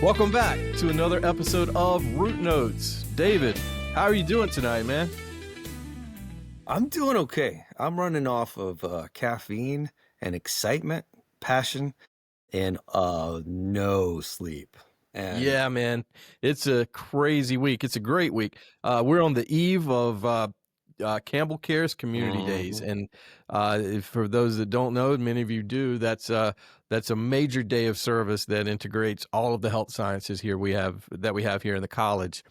Welcome back to another episode of Root Notes. David, how are you doing tonight, man? I'm doing okay. I'm running off of caffeine and excitement, passion, and no sleep. And Yeah, man. It's a crazy week. It's a great week. We're on the eve of Campbell Cares Community Days. Mhm. And for those that don't know, many of you do, that's a major day of service that integrates all of the health sciences we have here in the college.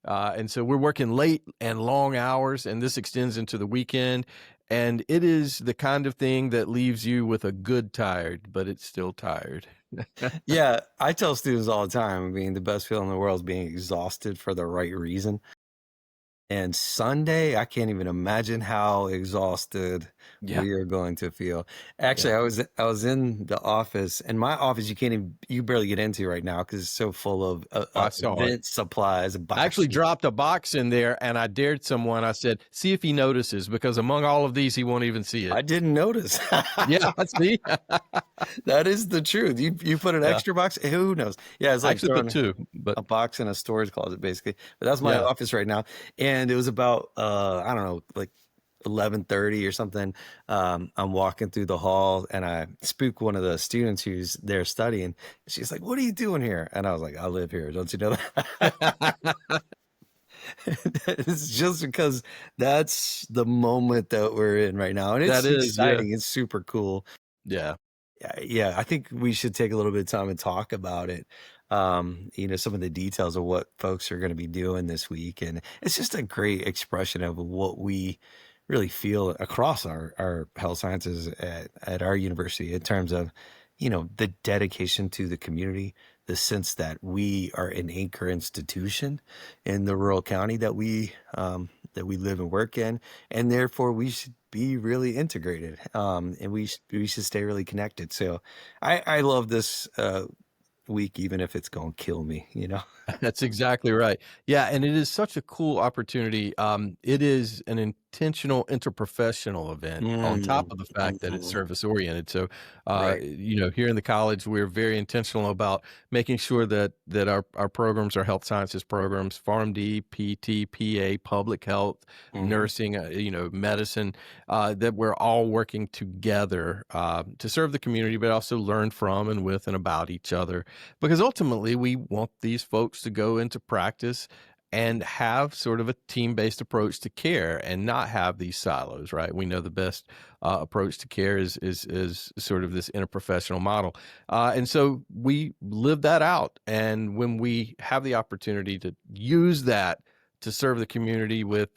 And so we're working late and long hours, and this extends into the weekend. And it is the kind of thing that leaves you with a good tired, but it's still tired. Yeah, I tell students all the time, I mean, the best feeling in the world is being exhausted for the right reason. And Sunday, I can't even imagine how exhausted Yeah. we are going to feel. Actually, Yeah. I was in the office, and my office you barely get into right now because it's so full of I saw it. event supplies, I actually boxes. dropped a box in there, and I dared someone. I said, see if he notices, because among all of these, he won't even see I it. didn't notice. Yeah, see? That is the truth. You put an Yeah. extra box. Who knows? Yeah, it's I like actually put throwing two, but a box in a storage closet, basically. But that's my yeah. office right now, and it was about I don't know, like 11:30 or something. I'm walking through the hall, and I spook one of the students who's there studying. She's like, "What are you doing here?" And I was like, "I live here. Don't you know that?" It's just because that's the moment that we're in right now, and That it's is, yeah. exciting. It's super cool. Yeah. Yeah, I think we should take a little bit of time and talk about it. Some of the details of what folks are going to be doing this week. And it's just a great expression of what we really feel across our health sciences at our university in terms of, the dedication to the community, the sense that we are an anchor institution in the rural county that we live and work in, and therefore we should be really integrated, and we should stay really connected. So I love this week, even if it's going to kill me. That's exactly right. Yeah, and it is such a cool opportunity. It is an intentional interprofessional event on top of the fact that it's Mhm. service oriented. So, Right. here in the college, we're very intentional about making sure that our programs are health sciences programs, PharmD, PT, PA, public health, Mhm. nursing, medicine, that we're all working together to serve the community, but also learn from and with and about each other, because ultimately we want these folks to go into practice and have sort of a team-based approach to care and not have these silos, right? We know the best approach to care is sort of this interprofessional model, and so we live that out. And when we have the opportunity to use that to serve the community with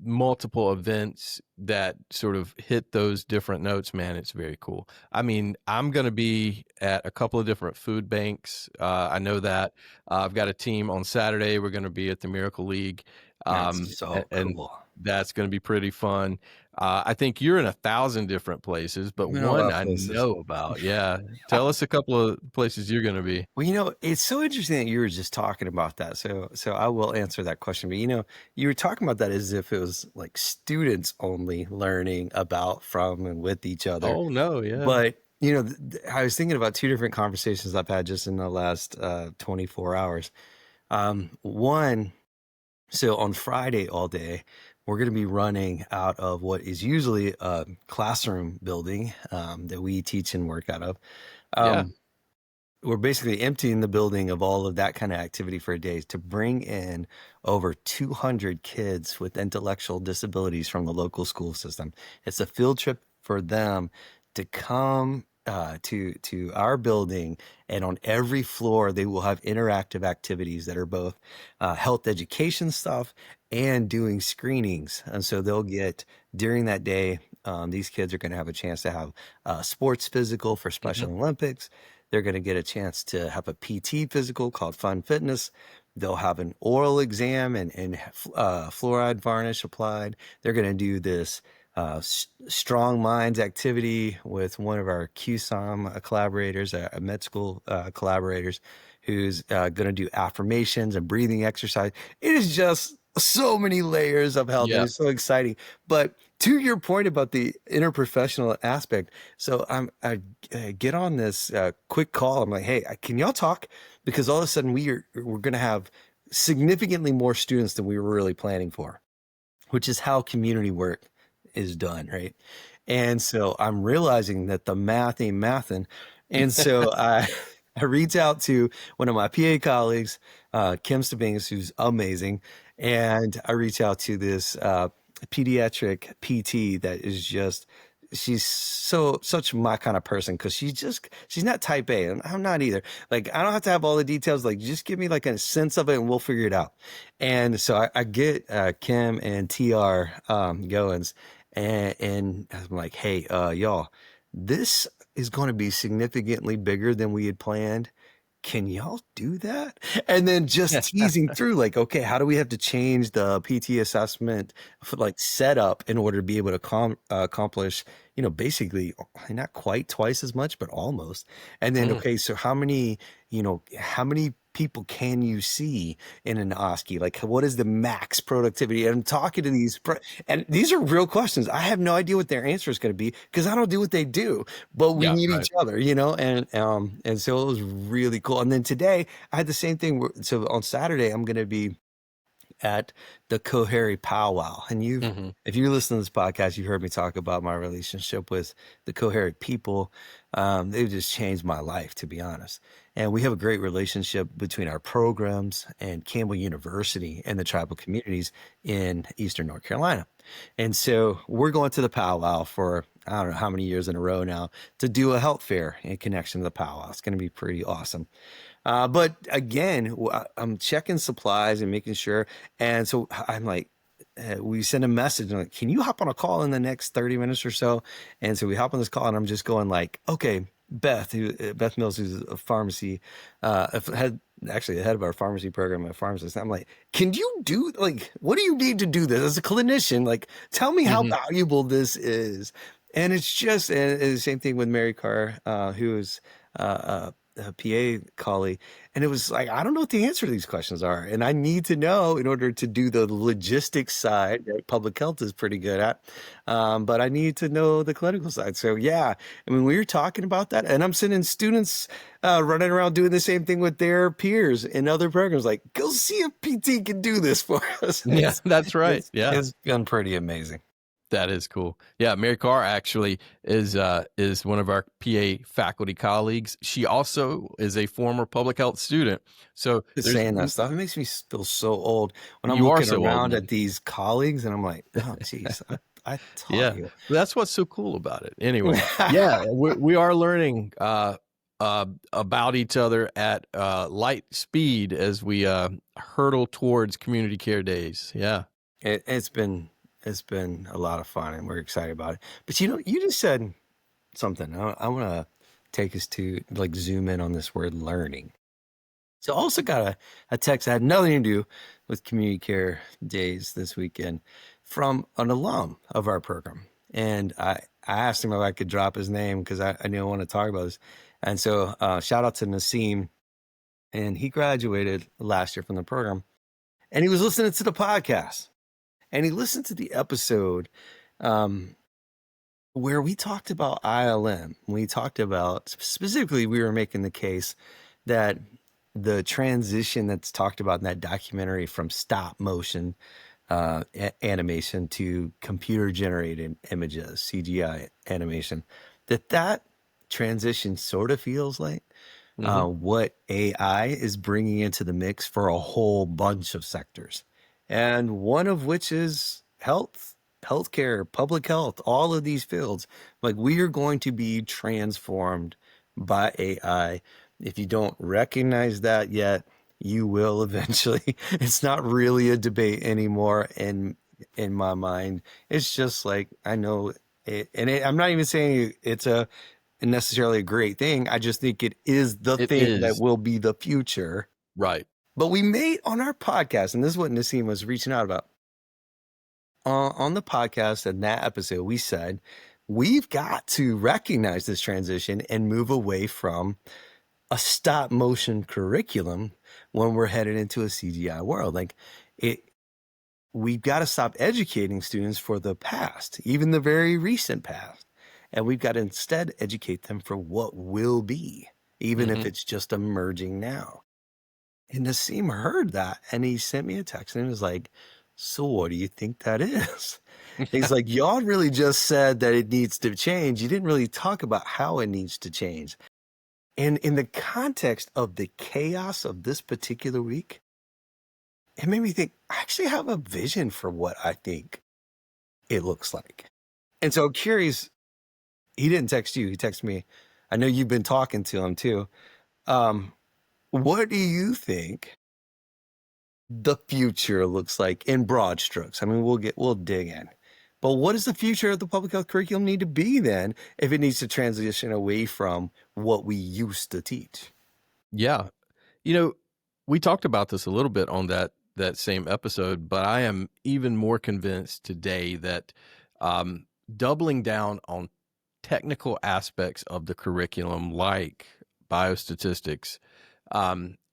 multiple events that sort of hit those different notes, man, it's very cool. I mean, I'm going to be at a couple of different food banks. I know that. I've got a team on Saturday. We're going to be at the Miracle League. That's so And cool. that's going to be pretty fun. I think you're in 1,000 different places, but I'm in a lot one of I places. know about. Yeah. Tell us a couple of places you're going to be. Well, it's so interesting that you were just talking about that. So I will answer that question. But you were talking about that as if it was like students only learning about, from, and with each other. Oh, no. Yeah. But I was thinking about two different conversations I've had just in the last 24 hours. One, so on Friday all day, we're going to be running out of what is usually a classroom building that we teach and work out of. Yeah. Um, we're basically emptying the building of all of that kind of activity for a day to bring in over 200 kids with intellectual disabilities from the local school system. It's a field trip for them to come to our building, and on every floor they will have interactive activities that are both health education stuff and doing screenings. And so they'll get, during that day, these kids are going to have a chance to have a sports physical for Mhm. Special Olympics. They're going to get a chance to have a PT physical called Fun Fitness. They'll have an oral exam and fluoride varnish applied. They're going to do this Strong Minds activity with one of our QSOM collaborators, med school collaborators, who's going to do affirmations and breathing exercise. It is just so many layers of health, and Yeah. it's so exciting. But to your point about the interprofessional aspect, so I get on this quick call. I'm like, hey, can y'all talk? Because all of a sudden we're going to have significantly more students than we were really planning for, which is how community work is done, right? And so I'm realizing that the math ain't mathin'. And so I I reach out to one of my PA colleagues, Kim Stabings, who's amazing, and I reach out to this pediatric PT that is just she's such my kind of person because she's not type A and I'm not either. Like I don't have to have all the details. Like just give me like a sense of it and we'll figure it out. And so I get Kim and TR goings, and I'm like, hey, y'all, this is going to be significantly bigger than we had planned. Can y'all do that? And then just teasing through, like, okay, how do we have to change the PT assessment for like setup in order to be able to accomplish, basically not quite twice as much, but almost. And then, Mm. okay, so how many people can you see in an OSCE? Like, what is the max productivity? And I'm talking to and these are real questions. I have no idea what their answer is going to be because I don't do what they do, but we Yeah, need right. each other, and so it was really cool. And then today I had the same thing. So on Saturday, I'm going to be at the Cohary Powwow. And Mhm. if you listen to this podcast, you heard me talk about my relationship with the Cohary people. They've just changed my life, to be honest. And we have a great relationship between our programs and Campbell University and the tribal communities in Eastern North Carolina. And so we're going to the powwow for I don't know how many years in a row now to do a health fair in connection to the powwow. It's going to be pretty awesome. But again, I'm checking supplies and making sure. And so I'm like, we send a message and like, can you hop on a call in the next 30 minutes or so? And so we hop on this call and I'm just going like, okay, Beth Mills, who's a pharmacy, head, actually the head of our pharmacy program, a pharmacist. I'm like, can you do like, what do you need to do this as a clinician? Like, tell me how Mhm. valuable this is. And it's just, and the same thing with Mary Carr, who is, a PA colleague, and it was like, I don't know what the answer to these questions are, and I need to know in order to do the logistics side that public health is pretty good at, but I need to know the clinical side. So yeah, I mean, we were talking about that, and I'm sending students running around doing the same thing with their peers in other programs, like, go see if PT can do this for us. Yeah, that's right. Yeah. It's been pretty amazing. That is cool. Yeah, Mary Carr actually is one of our PA faculty colleagues. She also is a former public health student. So Just there's saying that stuff, it makes me feel so old when I'm you are looking so old, around at man. these colleagues and I'm like, oh, geez, I taught Yeah, you. that's what's so cool about it. Anyway, yeah, we are learning about each other at light speed as we hurtle towards Community Care Days. Yeah. It's been a lot of fun and we're excited about it. But you just said something. I want to take us to like zoom in on this word learning. So I also got a text that had nothing to do with community care days this weekend from an alum of our program. And I asked him if I could drop his name because I knew I want to talk about this. And so shout out to Nassim. And he graduated last year from the program. And he was listening to the podcast. And he listened to the episode um, where we talked about ILM. We talked about specifically, we were making the case that the transition that's talked about in that documentary from stop motion animation to computer generated images, CGI animation, that transition sort of feels like Mhm. what AI is bringing into the mix for a whole bunch of sectors. And one of which is healthcare, public health, all of these fields. Like we are going to be transformed by AI. If you don't recognize that yet, you will eventually. It's not really a debate anymore in my mind. It's just like I know it, and I'm not even saying it's a necessarily a great thing. I just think it is the It thing that is. will be the future. Right. But we made on our podcast, and this is what Nassim was reaching out about. On the podcast in that episode, we said we've got to recognize this transition and move away from a stop motion curriculum when we're headed into a CGI world. Like it, we've got to stop educating students for the past, even the very recent past. And we've got to instead educate them for what will be, even if Mhm. it's just emerging now. And Nassim heard that and he sent me a text and he was like, "So what do you think that is?" He's Yeah. like, "Y'all really just said that it needs to change. You didn't really talk about how it needs to change." And in the context of the chaos of this particular week, it made me think, I actually have a vision for what I think it looks like. And so I'm curious, he didn't text you, he texted me. I know you've been talking to him too. Um, what do you think the future looks like in broad strokes? I mean, we'll dig in. But what does the future of the public health curriculum need to be then if it needs to transition away from what we used to teach? Yeah. You know, we talked about this a little bit on that same episode, but I am even more convinced today that, um, doubling down on technical aspects of the curriculum, like biostatistics,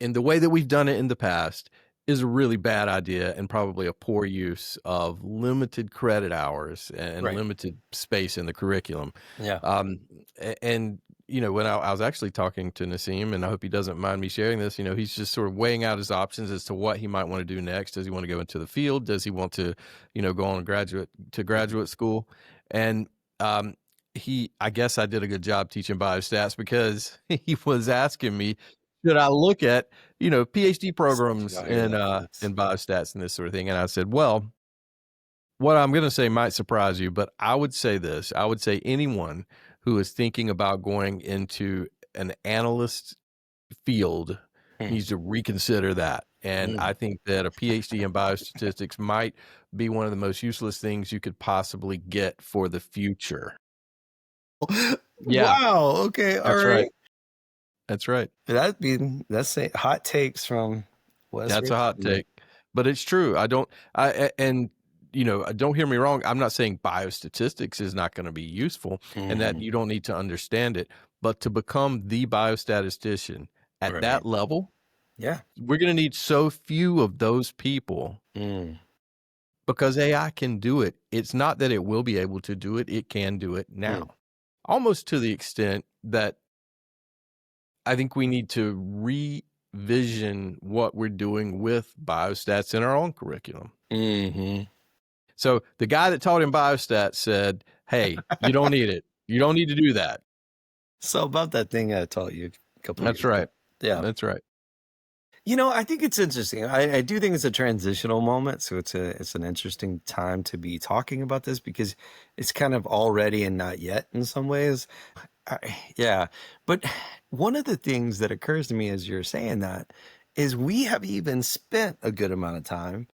in the way that we've done it in the past, is a really bad idea and probably a poor use of limited credit hours and Right. limited space in the curriculum. Yeah. Um, and when I was actually talking to Nassim, and I hope he doesn't mind me sharing this, he's just sort of weighing out his options as to what he might want to do next. Does he want to go into the field? Does he want to, go on graduate school? And um, I guess I did a good job teaching biostats because he was asking me, should I look at, PhD programs Specialize, in biostats and this sort of thing? And I said, well, what I'm gonna say might surprise you, but I would say this. I would say anyone who is thinking about going into an analyst field mm, needs to reconsider that. And mm. I think that a PhD in biostatistics might be one of the most useless things you could possibly get for the future. Yeah, Wow. Okay. All that's right. right. That's right. That's hot takes from Wes That's a hot Richardson. take, but it's true. I don't I a and, don't hear me wrong, I'm not saying biostatistics is not gonna be useful and that Mhm. you don't need to understand it, but to become the biostatistician at Right. that level, Yeah. we're gonna need so few of those people Mm, because AI can do it. It's not that it will be able to do it, it can do it now. mm, Almost to the extent that I think we need to revision what we're doing with biostats in our own curriculum. mhm. So the guy that taught him biostats said, "Hey, you don't need it. You don't need to do that." So about that thing I taught you a couple That's years ago. right. Yeah. That's right. I think it's interesting. I do think it's a transitional moment, so it's an interesting time to be talking about this because it's kind of already and not yet in some ways. Yeah, but one of the things that occurs to me as you're saying that is we have even spent a good amount of time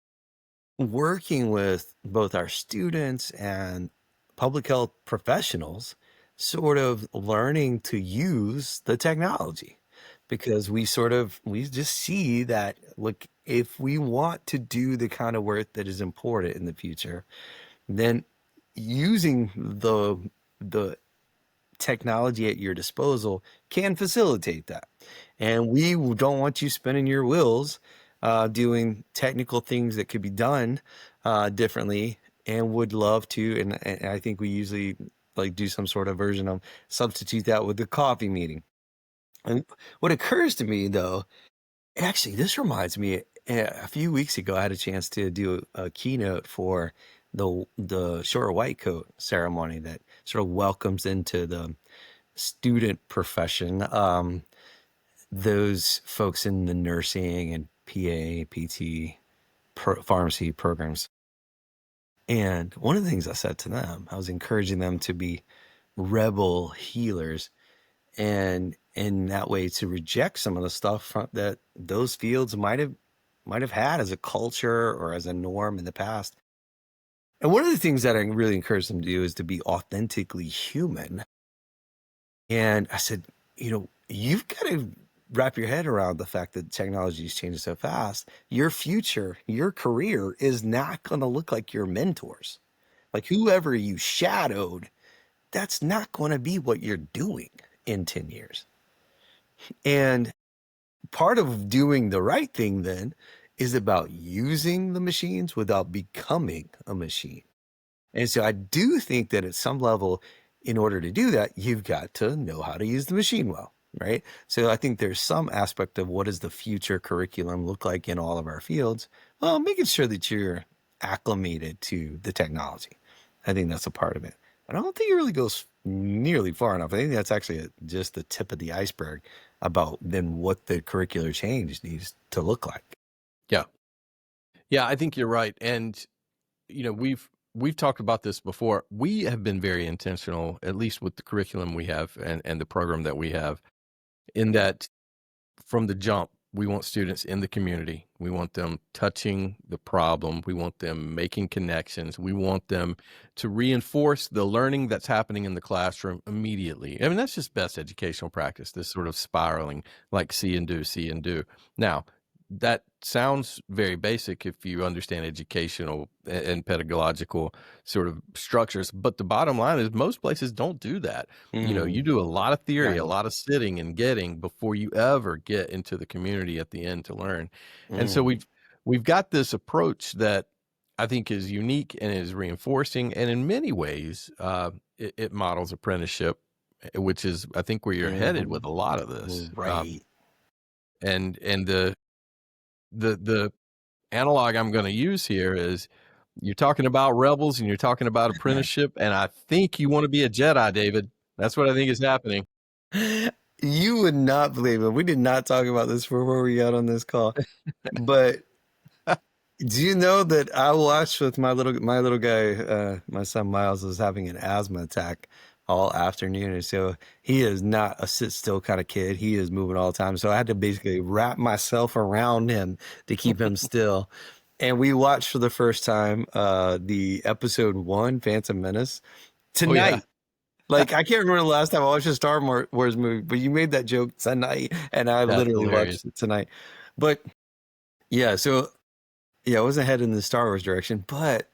working with both our students and public health professionals, sort of learning to use the technology because we just see that, look, if we want to do the kind of work that is important in the future, then using the technology at your disposal can facilitate that. And we don't want you spinning your wheels doing technical things that could be done differently, and would love to. And I think we usually like do some sort of version of substitute that with the coffee meeting. And what occurs to me though, actually, this reminds me, a few weeks ago, I had a chance to do a keynote for the short white coat ceremony that sort of welcomes into the student profession, those folks in the nursing and PA, PT, pharmacy programs. And one of the things I said to them, I was encouraging them to be rebel healers and in that way to reject some of the stuff that those fields might have had as a culture or as a norm in the past. And one of the things that I really encourage them to do is to be authentically human. And I said, you've got to wrap your head around the fact that technology is changing so fast. Your future, your career is not going to look like your mentors. Like whoever you shadowed, that's not going to be what you're doing in 10 years. And part of doing the right thing then is about using the machines without becoming a machine. And so I do think that at some level, in order to do that, you've got to know how to use the machine well, right? So I think there's some aspect of what does the future curriculum look like in all of our fields? Well, making sure that you're acclimated to the technology. I think that's a part of it. I don't think it really goes nearly far enough. I think that's actually just the tip of the iceberg about then what the curricular change needs to look like. Yeah. Yeah, I think you're right. And we've talked about this before. We have been very intentional, at least with the curriculum we have and the program that we have, in that from the jump, we want students in the community. We want them touching the problem. We want them making connections. We want them to reinforce the learning that's happening in the classroom immediately. I mean, that's just best educational practice, this sort of spiraling, like see and do, see and do. Now, that sounds very basic if you understand educational and pedagogical sort of structures, but the bottom line is most places don't do that. You Mm, do a lot of theory, a right. lot of sitting and getting before you ever get into the community at the end to learn. And so Mm, we've got this approach that I think is unique and is reinforcing, and in many ways, it models apprenticeship, which is I think where you're headed with mhm. a lot of this. Right. And the analog I'm going to use here is you're talking about rebels and you're talking about apprenticeship, and I think you want to be a Jedi, David. That's what I think is happening. You would not believe it. We did not talk about this before we got on this call, but do you know that I watched with my little guy, my son Miles was having an asthma attack all afternoon, and so he is not a sit still kind of kid. He is moving all the time. So I had to basically wrap myself around him to keep him still. And we watched for the first time the episode one, Phantom Menace, Oh yeah, tonight. Like I can't remember the last time I watched a Wars movie, but you made that joke tonight, and I that's literally hilarious. watched it tonight. But yeah, so yeah, I wasn't heading in the Star Wars direction, but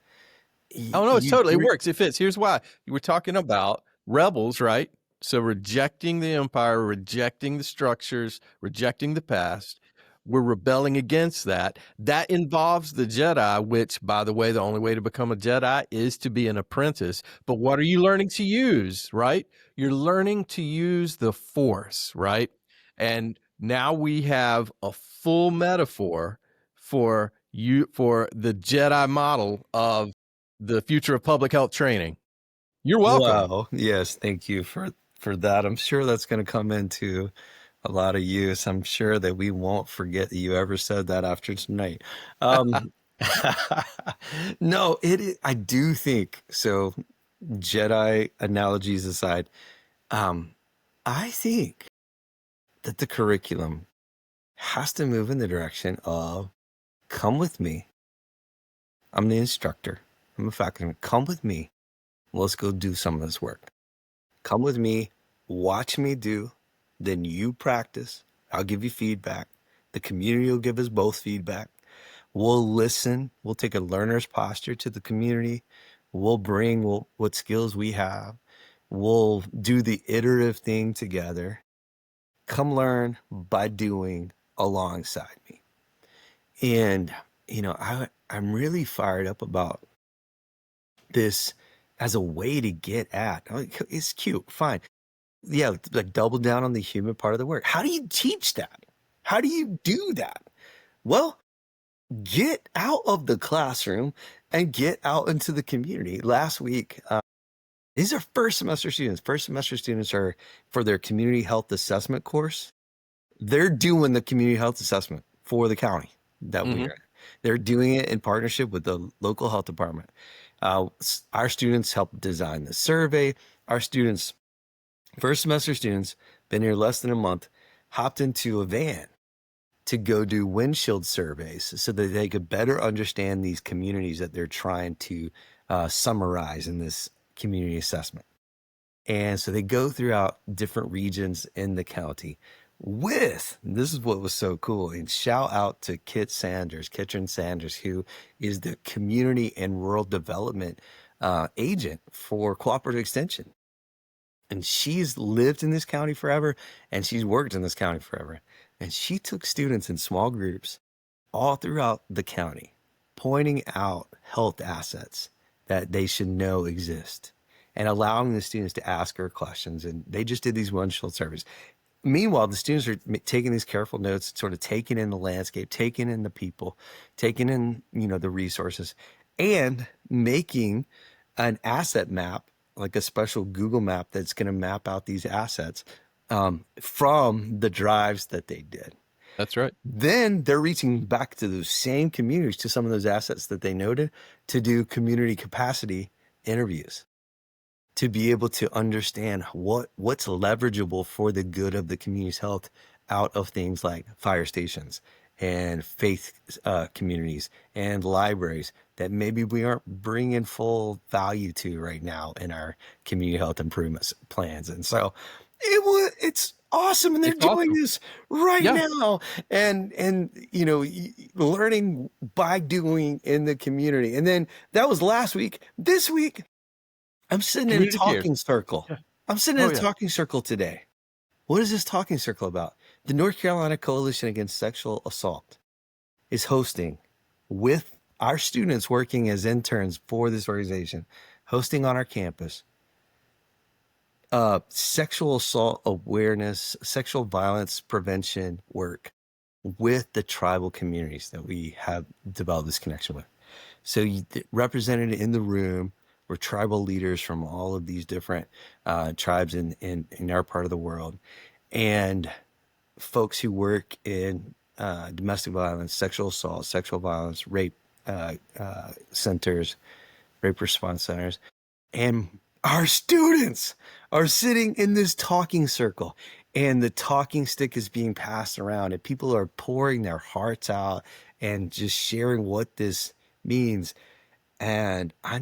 Oh, no, it's you totally it works, it fits. Here's why. You were talking about rebels, right? So rejecting the empire, rejecting the structures, rejecting the past. We're rebelling against that. That involves the Jedi, which, by the way, the only way to become a Jedi is to be an apprentice. But what are you learning to use, right? You're learning to use the Force, right? And now we have a full metaphor for the Jedi model of the future of public health training. You're welcome. wow, yes, thank you for that. I'm sure that's going to come into a lot of use. I'm sure that we won't forget that you ever said that after tonight. Um, no, I do think so. Jedi analogies aside, um, I think that the curriculum has to move in the direction of come with me. I'm the instructor. I'm a faculty. Come with me. Let's go do some of this work. Come with me. Watch me do. Then you practice. I'll give you feedback. The community will give us both feedback. We'll listen. We'll take a learner's posture to the community. We'll bring what skills we have. We'll do the iterative thing together. Come learn by doing alongside me. And, I'm really fired up about this as a way to get at. Like, it's cute, fine. Yeah, like double down on the human part of the work. How do you teach that? How do you do that? Well, get out of the classroom and get out into the community. Last week, these are first semester students. First semester students are for their community health assessment course. They're doing the community health assessment for the county that we Mhm. are in. They're doing it in partnership with the local health department. Our students help design the survey. Our students, first semester students, been here less than a month, hopped into a van to go do windshield surveys so that they could better understand these communities that they're trying to summarize in this community assessment. And so they go throughout different regions in the county this is what was so cool. And shout out to Kitchen Sanders, who is the community and rural development agent for Cooperative Extension. And she's lived in this county forever and she's worked in this county forever. And she took students in small groups all throughout the county, pointing out health assets that they should know exist and allowing the students to ask her questions. And they just did these windshield surveys. Meanwhile, the students are taking these careful notes, sort of taking in the landscape, taking in the people, taking in, the resources, and making an asset map, like a special Google map that's going to map out these assets from the drives that they did. That's right. Then they're reaching back to those same communities, to some of those assets that they noted, to do community capacity interviews, to be able to understand what's leverageable for the good of the community's health out of things like fire stations and faith communities and libraries that maybe we aren't bringing full value to right now in our community health improvement plans. And so it's awesome, and they're It's doing awesome. this right Yeah. now, and learning by doing in the community. And then that was last week. This week I'm sitting in a Community cares. talking circle. Yeah. I'm sitting in Oh, a yeah. talking circle today. What is this talking circle about? The North Carolina Coalition Against Sexual Assault is hosting, with our students working as interns for this organization, hosting on our campus, sexual assault awareness, sexual violence prevention work with the tribal communities that we have developed this connection with. So represented in the room were tribal leaders from all of these different tribes in our part of the world, and folks who work in domestic violence, sexual assault, sexual violence, rape centers, rape response centers. And our students are sitting in this talking circle, and the talking stick is being passed around, and people are pouring their hearts out and just sharing what this means. And I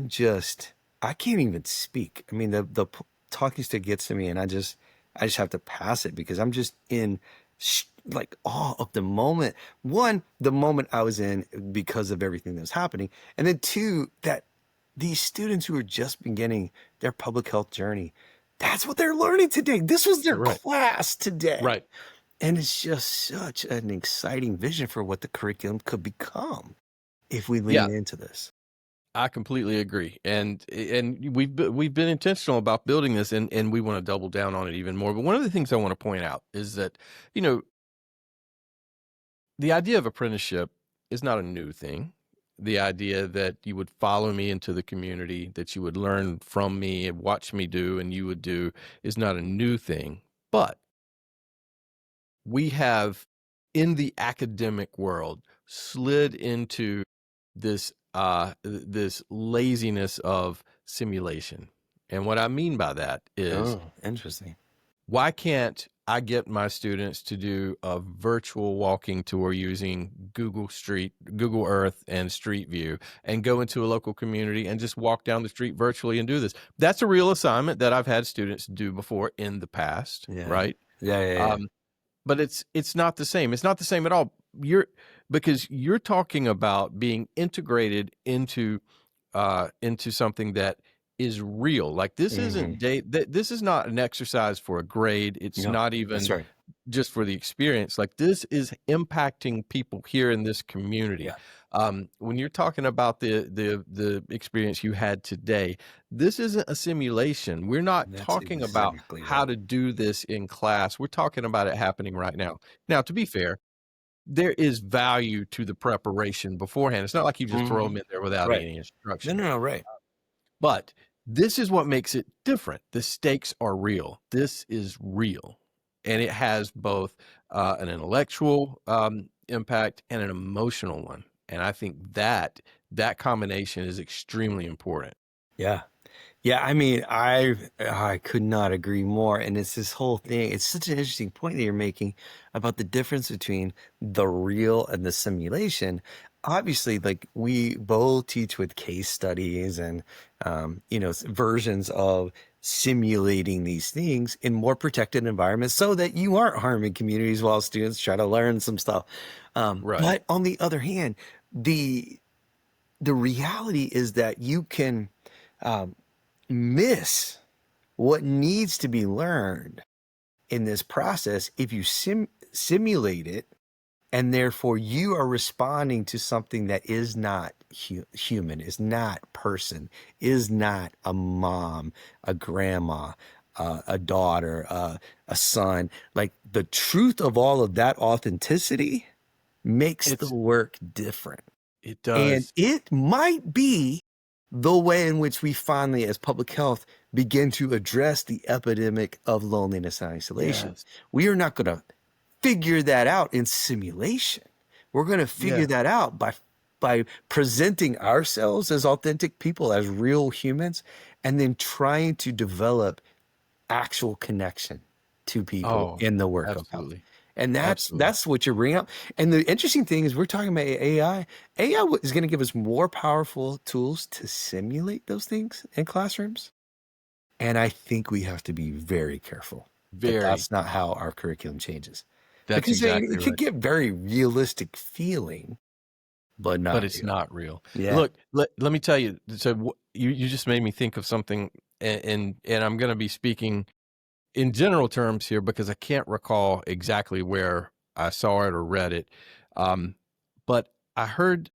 can't even speak. I mean, the talking stick gets to me, and I just have to pass it because I'm just in like awe of the moment. One, the moment I was in because of everything that was happening. And then two, that these students who are just beginning their public health journey, that's what they're learning today. This was their Right. class today. Right. And it's just such an exciting vision for what the curriculum could become if we Yeah. lean into this. I completely agree, and we've been intentional about building this, and we want to double down on it even more. But one of the things I want to point out is that the idea of apprenticeship is not a new thing. The idea that you would follow me into the community, that you would learn from me and watch me do, and you would do, is not a new thing. But we have, in the academic world, slid into this laziness of simulation. And what I mean by that is, Oh, interesting. why can't I get my students to do a virtual walking tour using Google Earth and Street View, and go into a local community and just walk down the street virtually and do this? That's a real assignment that I've had students do before in the past, Yeah. right? Yeah. But it's not the same. It's not the same at all. Because you're talking about being integrated into something that is real. Like, this isn't Hmm. this is not an exercise for a grade. It's No, not that's even right. just for the experience. Like, this is impacting people here in this community. Yeah, When you're talking about the experience you had today, this isn't a simulation. We're not that's talking about exactly how right. to do this in class. We're talking about it happening right now. Now, to be fair, there is value to the preparation beforehand. It's not like you just throw Hmm. them in there without Right. any No, instruction. no, no, right. But this is what makes it different. The stakes are real. This is real. And it has both an intellectual impact and an emotional one. And I think that combination is extremely important. Yeah. Yeah, I mean, I could not agree more. And it's this whole thing. It's such an interesting point that you're making about the difference between the real and the simulation. Obviously, like we both teach with case studies and versions of simulating these things in more protected environments so that you aren't harming communities while students try to learn some stuff. Right. But on the other hand, the the reality is that you can um, miss what needs to be learned in this process if you simulate it and therefore you are responding to something that is not human, is not person, is not a mom, a grandma, a daughter, a son. Like the truth of all of that authenticity makes the It's work different. it And does. it might be the way in which we finally, as public health, begin to address the epidemic of loneliness and isolation. Yes. We are not going to figure that out in simulation. We're going to figure Yeah. that out by presenting ourselves as authentic people, as real humans, and then trying to develop actual connection to people Oh, in the work of health. absolutely. And that's Absolutely. that's what you're bringing up. And the interesting thing is we're talking about AI. AI is going to give us more powerful tools to simulate those things in classrooms. And I think we have to be very careful that Very. that's not how our curriculum changes. That's Because exactly it could right. get very realistic feeling, but But not it's real. not real. Yeah. Look, let me tell you, so you just made me think of something, and I'm gonna be speaking in general terms here because I can't recall exactly where I saw it or read it. Um, but I heard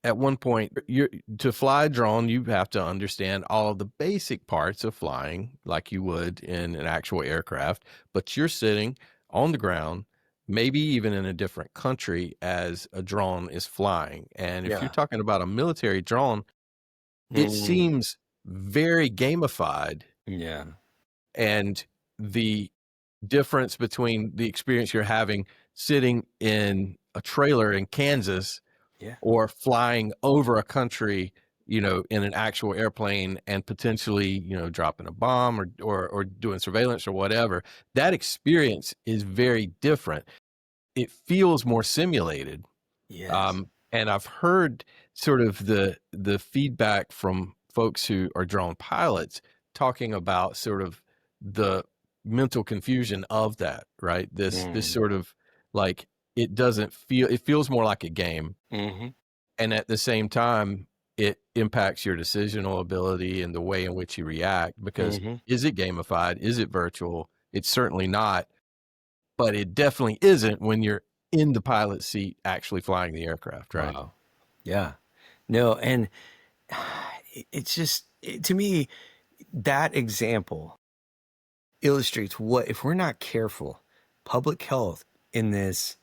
at one point, you to fly a drone, you have to understand all of the basic parts of flying like you would in an actual aircraft, but you're sitting on the ground, maybe even in a different country as a drone is flying. And if you're Yeah. talking about a military drone, it Mm, seems very gamified, yeah. and the difference between the experience you're having sitting in a trailer in Kansas Yeah. or flying over a country, in an actual airplane and potentially, dropping a bomb or doing surveillance or whatever, that experience is very different. It feels more simulated. Yes. And I've heard sort of the feedback from folks who are drone pilots talking about sort of the mental confusion of that, right? This Mm. sort of like it feels more like a game, Hmm. and at the same time, it impacts your decisional ability and the way in which you react because Hmm. is it gamified? Is it virtual? It's certainly not, but it definitely isn't when you're in the pilot seat actually flying the aircraft, right? Wow. Yeah. No, and it's just to me that example illustrates what if we're not careful, public health in this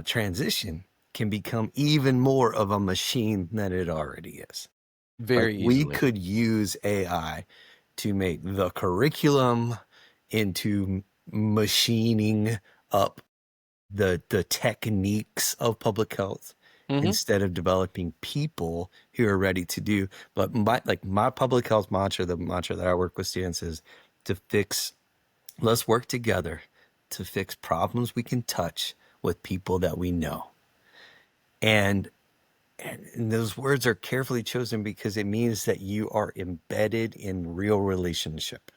transition can become even more of a machine than it already is. Like Very we easily. could use AI to make the curriculum into machining up the techniques of public health Mhm. instead of developing people who are ready to do. But my public health mantra, the mantra that I work with students is to fix, let's work together to fix problems we can touch with people that we know. And and those words are carefully chosen because it means that you are embedded in real relationship.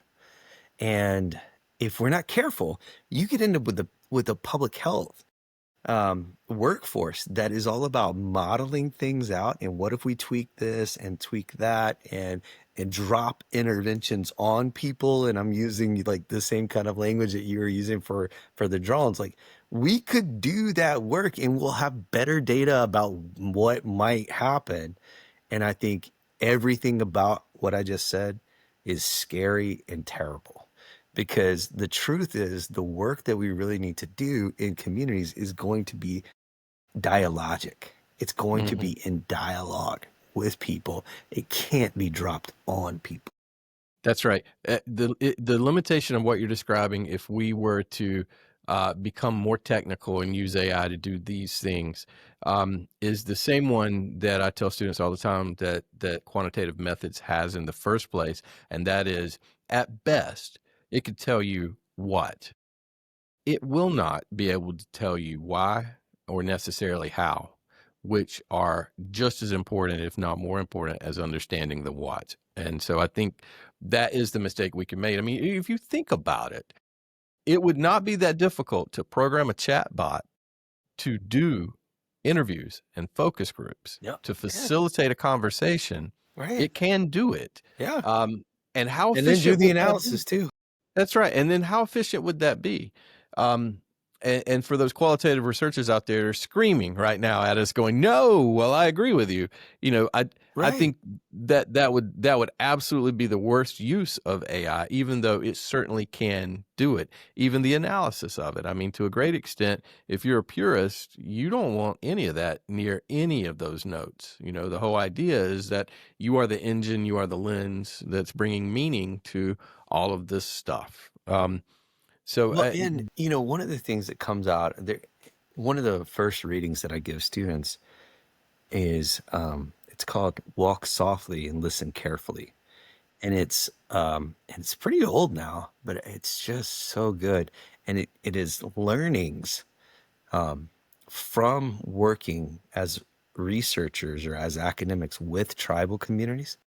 And if we're not careful, you could end up with a public health workforce that is all about modeling things out and what if we tweak this and tweak that and drop interventions on people. And I'm using like the same kind of language that you were using for the drones. Like we could do that work and we'll have better data about what might happen. And I think everything about what I just said is scary and terrible. Because the truth is, the work that we really need to do in communities is going to be dialogic. It's going to Mhm. be in dialogue with people. It can't be dropped on people. That's right. The limitation of what you're describing, if we were to, become more technical and use AI to do these things, is the same one that I tell students all the time that quantitative methods has in the first place, and that is, at best, it could tell you what. It will not be able to tell you why or necessarily how, which are just as important, if not more important, as understanding the what. And so I think that is the mistake we can make. I mean, if you think about it, it would not be that difficult to program a chat bot to do interviews and focus groups Yep. to Yeah. facilitate a conversation. Right. It can do it. Yeah. Um, and how And then do efficient the would that be? analysis too. That's right, and then how efficient would that be? Um, and for those qualitative researchers out there screaming right now at us going, no, well, I agree with you. I Right. think that would absolutely be the worst use of AI, even though it certainly can do it. Even the analysis of it. I mean, to a great extent, if you're a purist, you don't want any of that near any of those notes. The whole idea is that you are the engine, you are the lens that's bringing meaning to all of this stuff. So Well, and one of the things that comes out there, one of the first readings that I give students is it's called "Walk Softly and Listen Carefully," and it's pretty old now, but it's just so good, and it is learnings um, from working as researchers or as academics with tribal communities,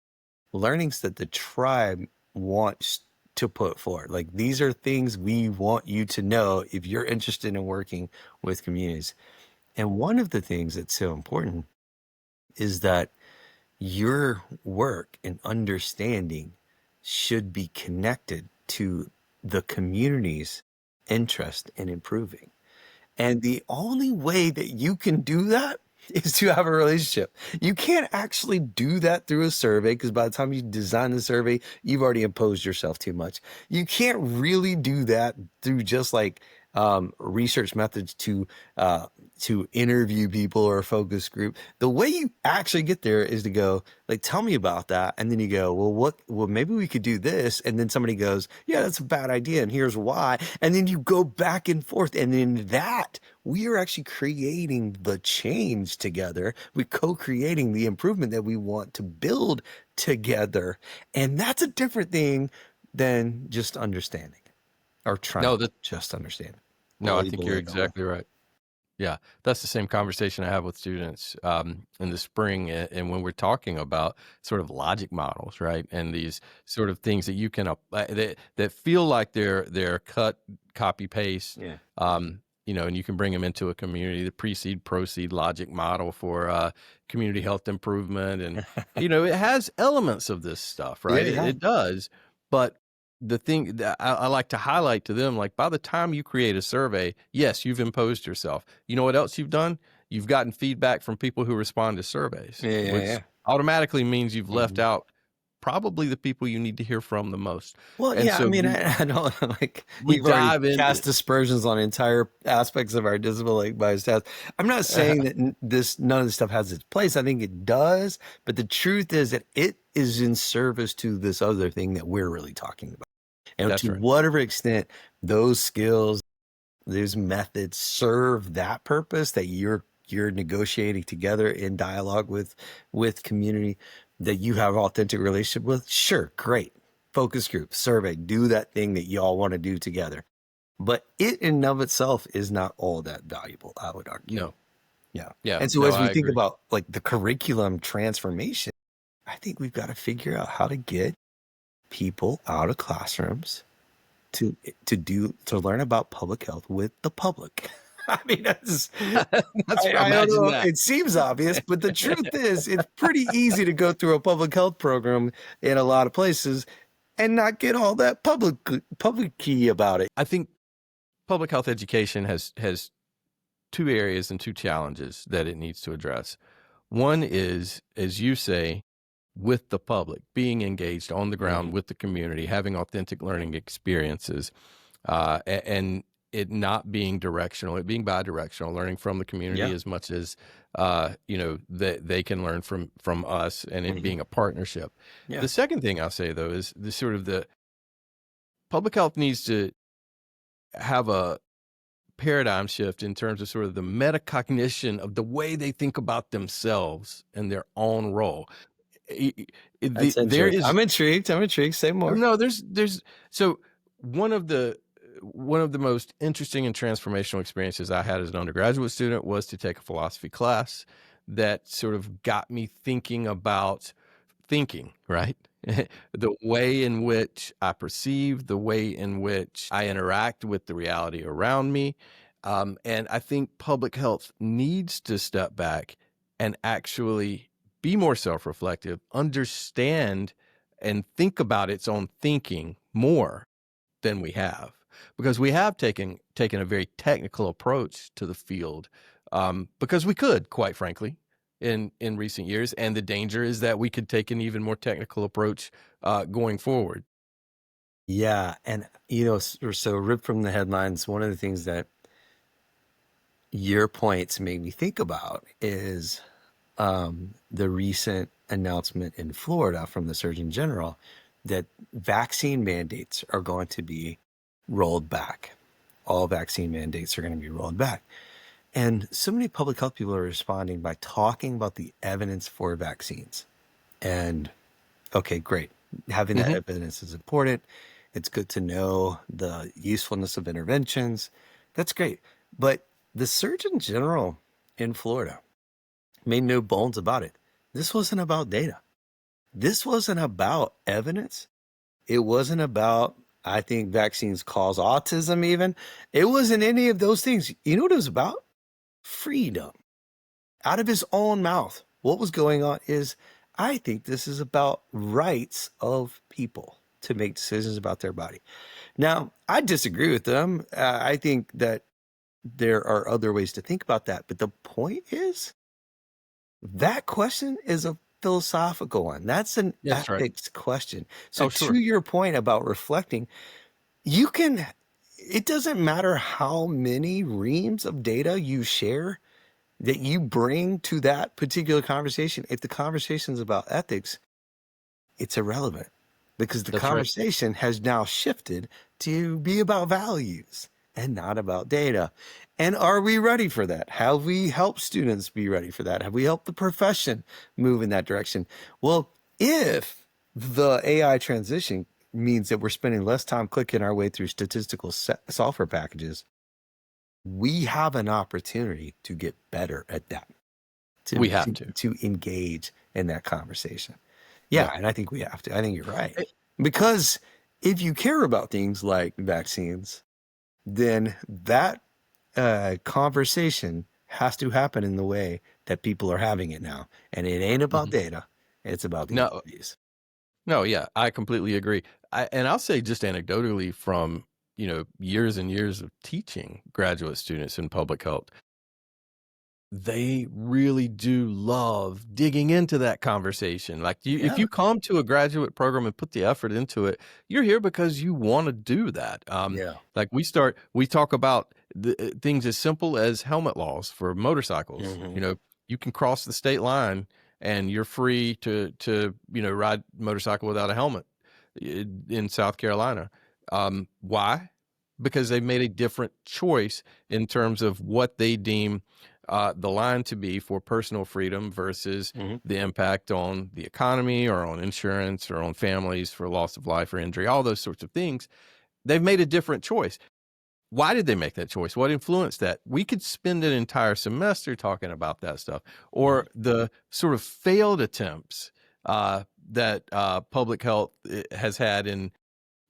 learnings that the tribe wants to put forward. Like, these are things we want you to know if you're interested in working with communities. And one of the things that's so important is that your work and understanding should be connected to the community's interest in improving. And the only way that you can do that is to have a relationship. You can't actually do that through a survey, because by the time you design the survey, you've already imposed yourself too much. You can't really do that through just like research methods to interview people or a focus group. The way you actually get there is to go, like, tell me about that. And then you go, well, maybe we could do this. And then somebody goes, yeah, that's a bad idea, and here's why. And then you go back and forth. And in that, we are actually creating the change together. We're co-creating the improvement that we want to build together. And that's a different thing than just understanding or trying no, to that just understand it. no, I think Label you're it all. exactly right. Yeah, that's the same conversation I have with students in the spring, and when we're talking about sort of logic models, right? And these sort of things that you can that feel like they're cut, copy, paste, Yeah. and you can bring them into a community. The precede, proceed logic model for community health improvement, and it has elements of this stuff, Yeah, right? It, yeah. it does, but the thing that I like to highlight to them, like, by the time you create a survey, yes, you've imposed yourself. You know what else you've done? You've gotten feedback from people who respond to surveys, Yeah, yeah, which yeah. automatically means you've left Mhm. out probably the people you need to hear from the most. Well, And yeah, I so mean, we I don't like we we've already dive into cast aspersions on entire aspects of our discipline, like by stats. I'm not saying that none of this stuff has its place. I think it does, but the truth is that it is in service to this other thing that we're really talking about. And That's to right. whatever extent those skills, those methods serve that purpose that you're negotiating together in dialogue with community that you have authentic relationship with, sure, great. Focus group, survey, do that thing that y'all want to do together. But it in and of itself is not all that valuable, I would argue. No. Yeah. Yeah, And so no, as we I think agree. about like the curriculum transformation, I think we've got to figure out how to get people out of classrooms to to learn about public health with the public. I mean, that's That's I don't imagine know. that. It seems obvious, but the truth is, it's pretty easy to go through a public health program in a lot of places and not get all that public key about it. I think public health education has two areas and two challenges that it needs to address. One is, as you say, with the public, being engaged on the ground Mhm. with the community, having authentic learning experiences, and it not being directional, it being bi-directional, learning from the community Yeah. as much as that they can learn from us, and it Mhm. being a partnership. Yeah. The second thing I'll say though is the public health needs to have a paradigm shift in terms of sort of the metacognition of the way they think about themselves and their own role. I- That's there interesting. is I'm intrigued. I'm intrigued. Say more. no, there's so one of the most interesting and transformational experiences I had as an undergraduate student was to take a philosophy class that sort of got me thinking about thinking, right? The way in which I perceive, the way in which I interact with the reality around me. And I think public health needs to step back and actually be more self reflective, understand and think about its own thinking more than we have. because we have taken a very technical approach to the field, because we could, quite frankly, in recent years, and the danger is that we could take an even more technical approach going forward. Yeah, and so ripped from the headlines, one of the things that your points made me think about is the recent announcement in Florida from the Surgeon General that vaccine mandates are going to be rolled back. All vaccine mandates are going to be rolled back. And so many public health people are responding by talking about the evidence for vaccines. And okay, great. Having that Hmm. evidence is important. It's good to know the usefulness of interventions. That's great. But the Surgeon General in Florida made no bones about it. This wasn't about data. This wasn't about evidence. It wasn't about, I think vaccines cause autism, even. It wasn't any of those things. You know what it was about? Freedom. Out of his own mouth. What was going on is, I think this is about rights of people to make decisions about their body. Now, I disagree with them. I think that there are other ways to think about that. But the point is, that question is a philosophical one. That's an That's right. ethics question. So Oh, to sure. your point about reflecting, you can it doesn't matter how many reams of data you share that you bring to that particular conversation. If the conversation is about ethics, it's irrelevant because the That's right. conversation has now shifted to be about values and not about data. And are we ready for that? Have we helped students be ready for that? Have we helped the profession move in that direction? Well, if the AI transition means that we're spending less time clicking our way through statistical software packages, we have an opportunity to get better at that, We to have to, to. to engage in that conversation. Yeah. Yeah, and I think we have to. I think you're right. Because if you care about things like vaccines, then that conversation has to happen in the way that people are having it now. And it ain't about Mhm. data, it's about the No, values. no, yeah, I completely agree. And I'll say just anecdotally from, years and years of teaching graduate students in public health, they really do love digging into that conversation. Like if Yeah. you come to a graduate program and put the effort into it, you're here because you want to do that. Yeah. Like we talk about things as simple as helmet laws for motorcycles. Hmm. You can cross the state line and you're free to ride motorcycle without a helmet in South Carolina. Why? Because they made a different choice in terms of what they deem the line to be for personal freedom versus Hmm. the impact on the economy or on insurance or on families for loss of life or injury, all those sorts of things. They've made a different choice. Why did they make that choice? What influenced that? We could spend an entire semester talking about that stuff, or the sort of failed attempts that public health has had in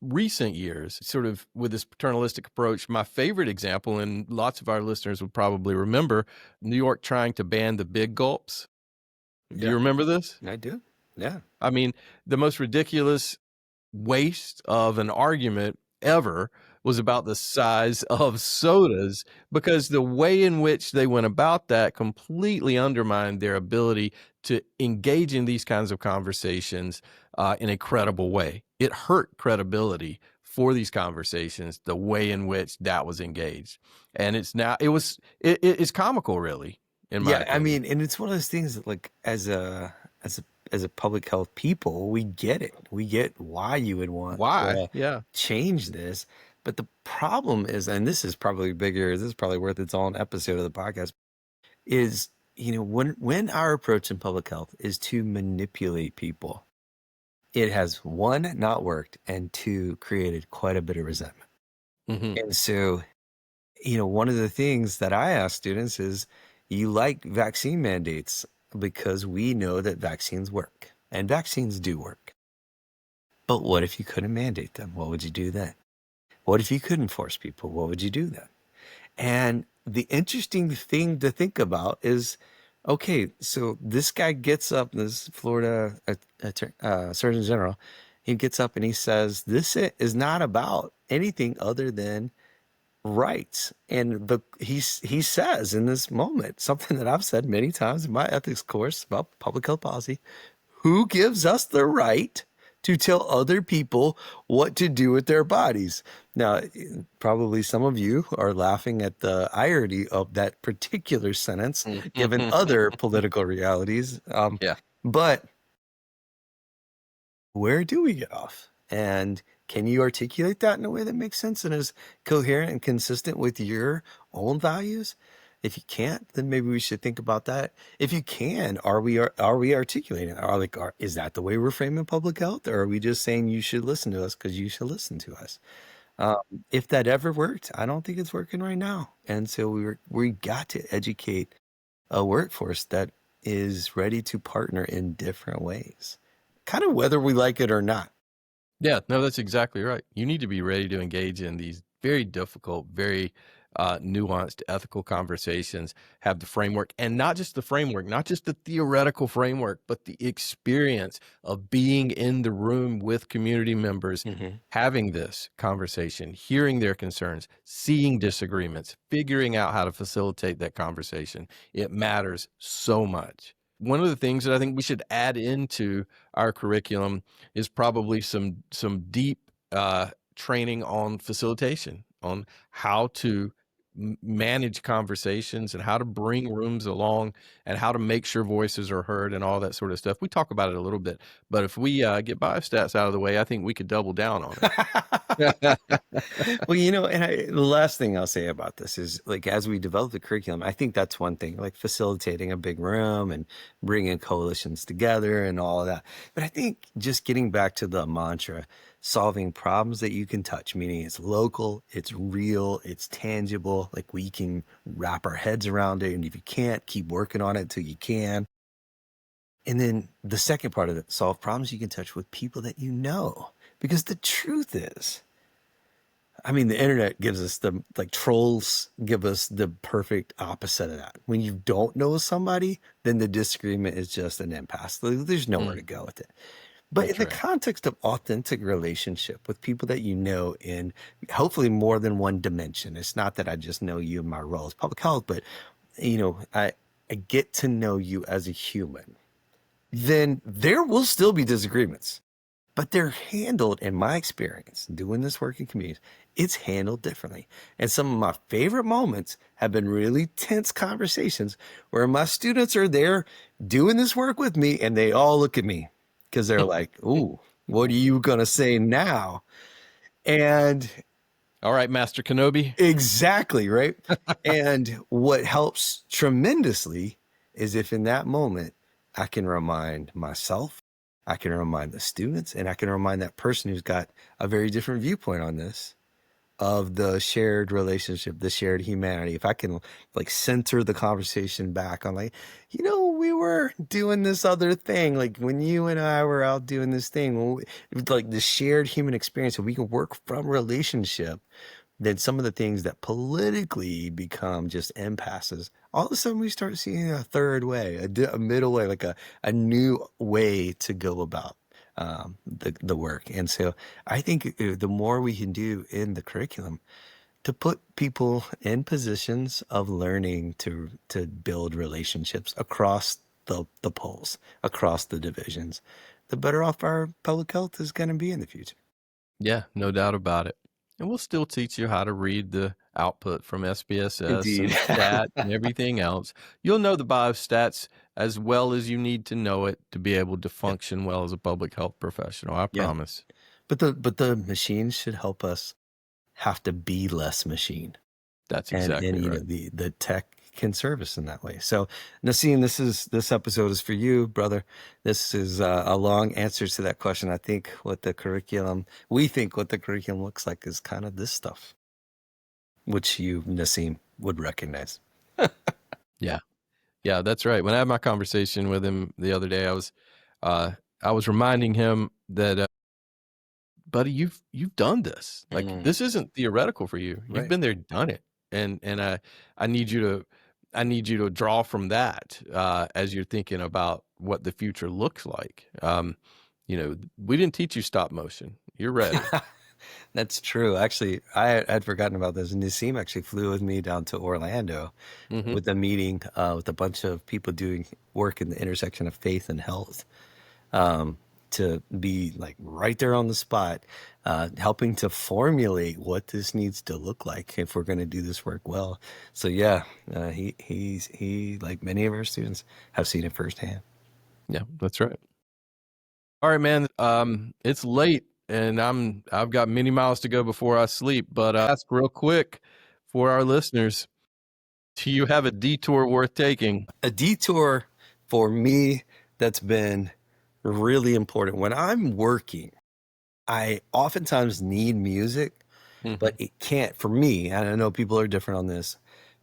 recent years, sort of with this paternalistic approach. My favorite example, and lots of our listeners would probably remember, New York trying to ban the big gulps. Do you Yeah, remember this? I do. Yeah. I mean, the most ridiculous waste of an argument ever was about the size of sodas, because the way in which they went about that completely undermined their ability to engage in these kinds of conversations in a credible way. It hurt credibility for these conversations, the way in which that was engaged. And it's comical, really, in my Yeah, I opinion. mean, and it's one of those things that, like, as a public health people, we get it. We get why you would want Why? to Yeah. change this. But the problem is, and this is probably bigger, this is probably worth its own episode of the podcast, is, when our approach in public health is to manipulate people, it has one, not worked, and two, created quite a bit of resentment. Hmm. And so, one of the things that I ask students is, you like vaccine mandates because we know that vaccines work and vaccines do work. But what if you couldn't mandate them? What would you do then? What if you couldn't force people? What would you do then? And the interesting thing to think about is, okay, so this guy gets up, this Florida Surgeon General, he gets up and he says, "This is not about anything other than rights." And he says in this moment something that I've said many times in my ethics course about public health policy: who gives us the right to tell other people what to do with their bodies? Now, probably some of you are laughing at the irony of that particular sentence, given other political realities. Yeah. But where do we get off? And can you articulate that in a way that makes sense and is coherent and consistent with your own values? If you can't, then maybe we should think about that. If you can, are we articulating it? Is that the way we're framing public health, or are we just saying you should listen to us because you should listen to us? Um, if that ever worked, I don't think it's working right now, and so we got to educate a workforce that is ready to partner in different ways, kind of whether we like it or not. Yeah, no, that's exactly right. You need to be ready to engage in these very difficult, very nuanced ethical conversations, have the framework, and not just the framework, not just the theoretical framework, but the experience of being in the room with community members, Hmm. having this conversation, hearing their concerns, seeing disagreements, figuring out how to facilitate that conversation. It matters so much. One of the things that I think we should add into our curriculum is probably some deep training on facilitation, on how to manage conversations and how to bring rooms along and how to make sure voices are heard and all that sort of stuff. We talk about it a little bit, but if we get biostats out of the way, I think we could double down on it. Well, the last thing I'll say about this is, like, as we develop the curriculum, I think that's one thing, like facilitating a big room and bringing coalitions together and all of that. But I think just getting back to the mantra, solving problems that you can touch, meaning it's local, it's real, it's tangible, like we can wrap our heads around it. And if you can't, keep working on it till you can. And then the second part of it, solve problems you can touch with people that you know. Because the truth is, I mean, the internet gives us trolls give us the perfect opposite of that. When you don't know somebody, then the disagreement is just an impasse. There's nowhere to Mm, go with it. But in that's the right. context of authentic relationship with people that you know in hopefully more than one dimension, it's not that I just know you in my role as public health, but I get to know you as a human. Then there will still be disagreements, but they're handled, in my experience doing this work in communities, it's handled differently. And some of my favorite moments have been really tense conversations where my students are there doing this work with me and they all look at me because they're like, "Ooh, what are you going to say now?" And All right, Master Kenobi. exactly, right? And what helps tremendously is if in that moment I can remind myself, I can remind the students, and I can remind that person who's got a very different viewpoint on this of the shared relationship, the shared humanity. If I can like center the conversation back on like, we were doing this other thing, like when you and I were out doing this thing, like the shared human experience, so we can work from relationship, then some of the things that politically become just impasses, all of a sudden we start seeing a third way, a middle way, like a new way to go about the work. And so I think the more we can do in the curriculum to put people in positions of learning to build relationships across the poles, across the divisions, the better off our public health is going to be in the future. Yeah, no doubt about it. And we'll still teach you how to read the output from SPSS Indeed. and stat and everything else. You'll know the biostats as well as you need to know it to be able to Yeah. function well as a public health professional. I Yeah. promise. But the machines should help us have to be less machine. That's And exactly right. the tech can serve us in that way. So Nassim, this episode is for you, brother. This is a long answer to that question. I think we think what the curriculum looks like is kind of this stuff, which you, Nassim, would recognize. Yeah. Yeah, that's right. When I had my conversation with him the other day, uh, I was reminding him that, buddy, you've done this. Like Mm, this isn't theoretical for you. You've right. been there, done it. And I need you to draw from that as you're thinking about what the future looks like. we didn't teach you stop motion. You're ready. That's true. Actually, I'd forgotten about this. Nassim actually flew with me down to Orlando Hmm. with a meeting with a bunch of people doing work in the intersection of faith and health, um, to be like right there on the spot, helping to formulate what this needs to look like if we're going to do this work well. So yeah, he like many of our students have seen it firsthand. Yeah, that's right. All right, man. It's late and I've got many miles to go before I sleep, but ask real quick for our listeners, do you have a detour worth taking? A detour for me that's been really important when I'm working. I oftentimes need music, but Hmm. it can't, for me, and I know people are different on this,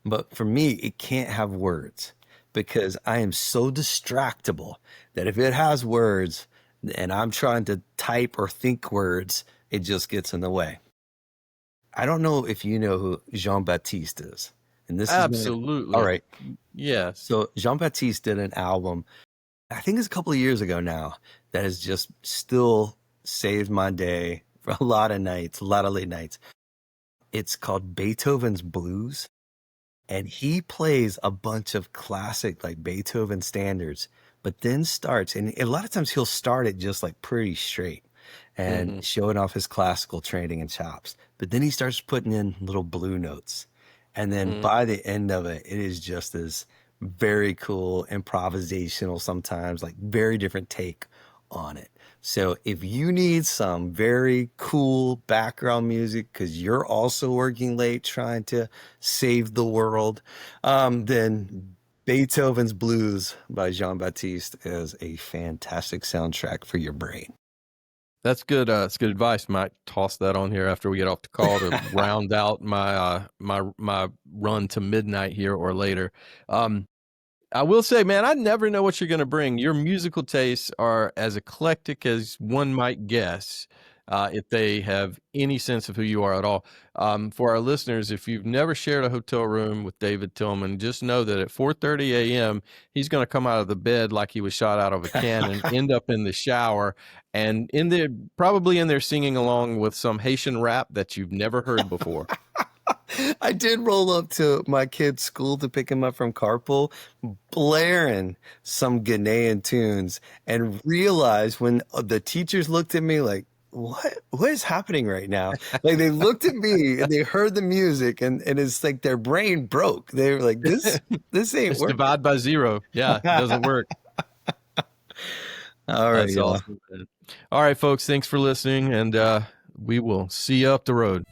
but for me, it can't have words because I am so distractible that if it has words and I'm trying to type or think words, it just gets in the way. I don't know if you know who Jean Baptiste is. And this is gonna, all Absolutely. right. Yes. So Jean Baptiste did an album, I think it's a couple of years ago now, that has just still saved my day for a lot of nights, a lot of late nights. It's called Beethoven's Blues, and he plays a bunch of classic like Beethoven standards, but then starts, and a lot of times he'll start it just like pretty straight and Hmm. showing off his classical training and chops. But then he starts putting in little blue notes. And then Hmm. by the end of it, it is just this very cool improvisational, sometimes like very different take on it. So if you need some very cool background music because you're also working late trying to save the world, then Beethoven's Blues by Jean Baptiste is a fantastic soundtrack for your brain. That's good. It's good advice. Might toss that on here after we get off the call to round out my run to midnight here or later. Um, I will say, man, I never know what you're going to bring. Your musical tastes are as eclectic as one might guess, if they have any sense of who you are at all. For our listeners, if you've never shared a hotel room with David Tillman, just know that at 4:30 a.m., he's going to come out of the bed like he was shot out of a cannon, end up in the shower, and probably in there singing along with some Haitian rap that you've never heard before. I did roll up to my kid's school to pick him up from carpool, blaring some Ghanaian tunes, and realized when the teachers looked at me like, what is happening right now? Like they looked at me and they heard the music and it's like their brain broke. They were like, this ain't It's working. divide by zero. Yeah, it doesn't work. All right, That's y'all. awesome, man. All right, folks, thanks for listening, and we will see you up the road.